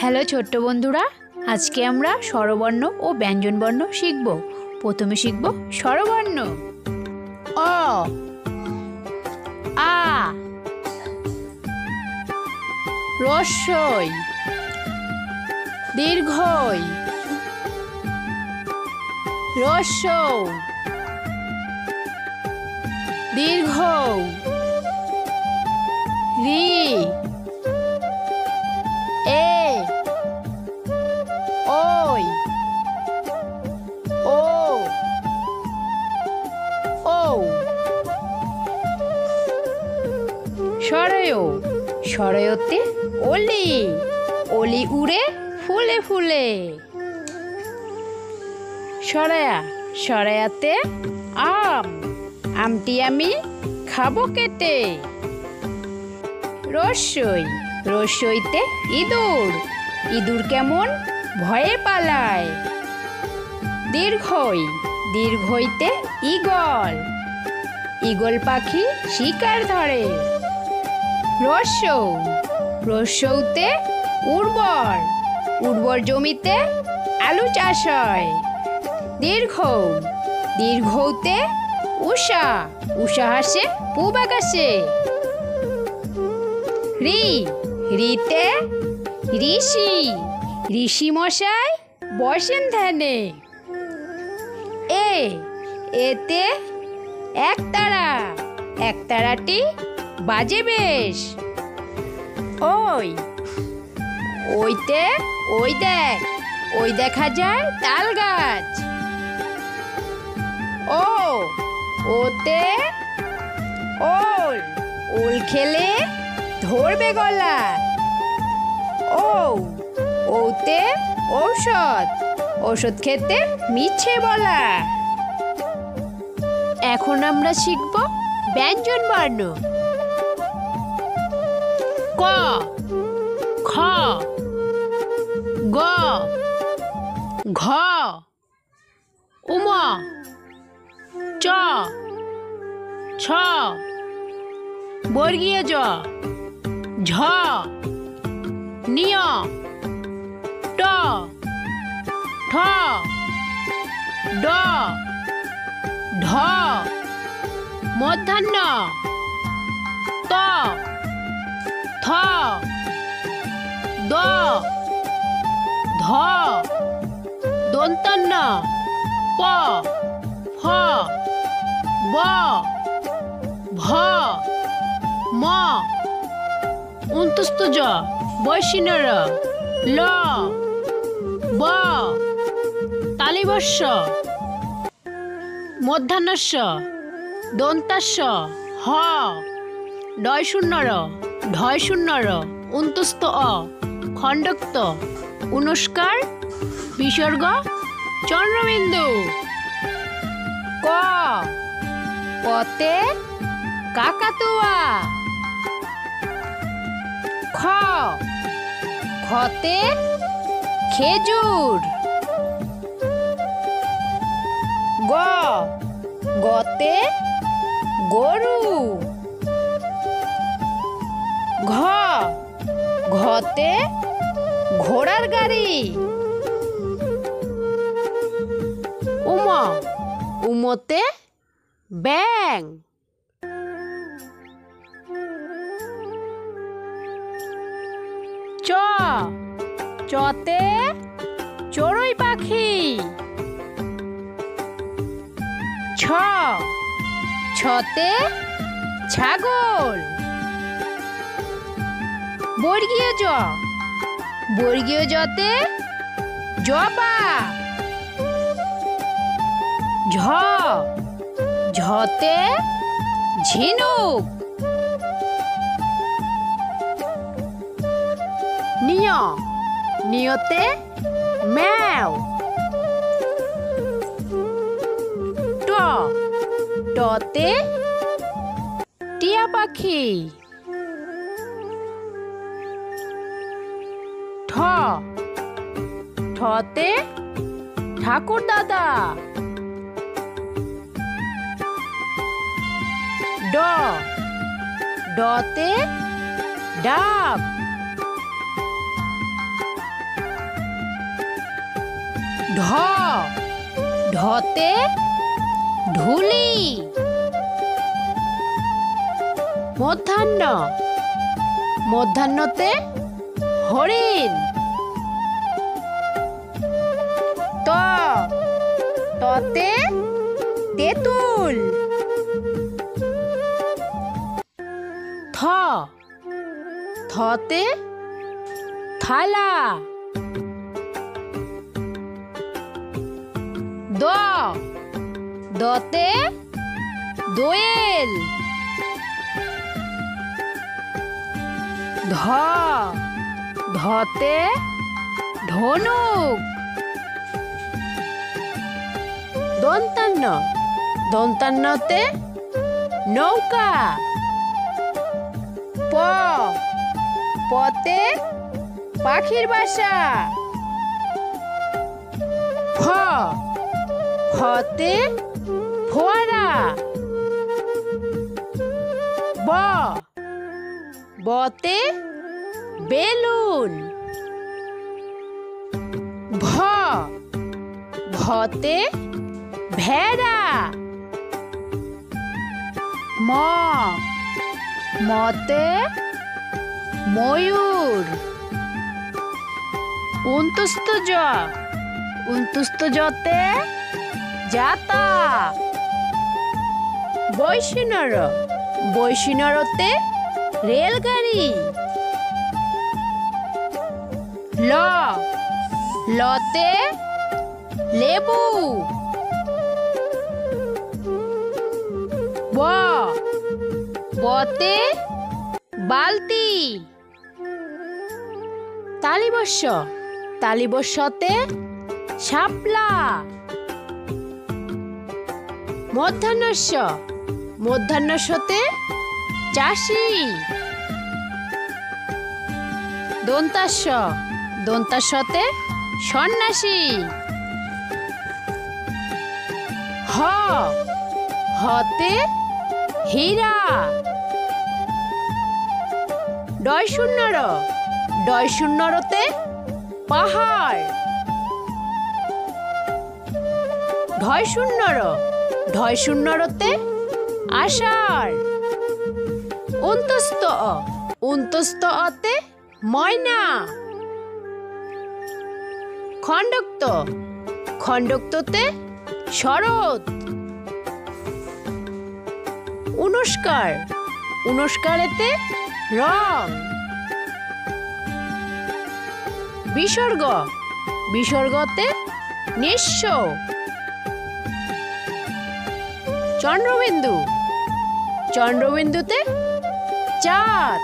Hello ছোট্ট বন্ধুরা, আজকে আমরা স্বরবর্ণ ও ব্যঞ্জনবর্ণ শিখব। প্রথমে শিখব স্বরবর্ণ। অ, আ, হ্রস্বই, দীর্ঘই, হ্রস্ব, দীর্ঘ, রি, এ, ওই, ও, ও। সরয়, সরয়তে অলি, অলি উড়ে ফুলে ফুলে। সরায়া, সরায়াতে আম, আমটি আমি খাবো কেটে। রস্যই, রস্যইতে ইঁদুর, ইঁদুর কেমন ভয়ে পালায়। দীর্ঘই, দীর্ঘইতে ঈগল, ঈগল পাখি শিকার ধরে। হ্রস্ব, হ্রস্বতে উর্বর, উর্বর জমিতে আলু চাষ হয়। দীর্ঘ, দীর্ঘতে উষা, উষা হাসে পূব আকাশে। রি, রিতে ঋষি, ঋষি মশাই বসেন ধ্যানে। এ, এতে একতারা, একতারাটি বাজে বেশ। ওই, ওইতে ওই দেখ, ওই দেখা যায় তাল গাছ। ও, ওতে ওল, ওল খেলে ধরবে গলা। ও, ওতে ঔষধ, ঔষধ খেতে মিছে বলা। এখন আমরা শিখব ব্যঞ্জন বর্ণ। ক, খ, গ, ঘ, উম, চ, ছ, বর্গীয় জ, ঝ, নিয়, ট, ঠ, ড, ঢ, মূর্ধন্য, ত, থ, দ, ধ, দন্তন্য, প, ফ, ব, ভ, ম, অন্তস্থ জ, বৈশিন্যর, ল, ব, তালিবস্য, মূর্ধন্যস্য, দন্তাস্য, হ, ডয় শূন্যর, ঢয় শূন্যর, অন্তস্থ অ, খণ্ডক্ত, অনুস্কার, বিসর্গ, চন্দ্রবিন্দু। ক, কতে কাকাতুয়া। খ, খতে খেজুর। গ, গতে গরু। ঘ, ঘতে ঘোড়ার গাড়ি। উম, উমতে ব্যাঙ। চ, চতে চড়ুই পাখি। ছ, ছতে ছাগল। বর্গীয় জ, বর্গীয় জতে জবা। ঝ, ঝতে ঝিনুক। নিয়, নিয়তে ম্যাও। ট, টতে টিয়া পাখি। ঠ, ঠতে ঠাকুর দাদা। ড, ডতে ডাব। ঢ ঢতে ঢুলি। মধ্যাহ্ন মধ্যাহ্নতে হরিণ। ত ততে তেঁতুল। থ থতে থালা। দ দতে দোয়েল। ধ ধতে ধনুক। দন্তান্ন দন্তান্নতে নৌকা। প পতে পাখির বাসা। ফ ফতে ফোয়ারা। ব বতে বেলুন। ভ ভতে ভেড়া। ম মতে ময়ূর। উনতুস্ত জ উনতুস্ত জতে জাতা। বৈষ্ণর বৈষ্ণরতে রেলগাড়ি। ল লতে লেবু। ব বতে বালতি। তালিবস্য তালিবস্যতে শাপলা। মধ্যাহ্নস্য মধ্যাহ্নস্যতে চাষি। দন্তাস্য দন্তাস্যতে সন্ন্যাসী। হ হতে হীরা। ডয় শূন্যর ডয় শূন্যরতে পাহাড়। ঢয় শূন্যর ঢয় শূন্যরতে আষাঢ়। অন্তস্ত অন্তস্ত অতে ময়না। খণ্ডক্ত খণ্ডক্ততে শরৎ। উনস্কার উনস্কারেতে রং। বিসর্গ বিসর্গতে নিঃস্ব। চন্দ্রবিন্দু চন্দ্রবিন্দুতে চাঁদ।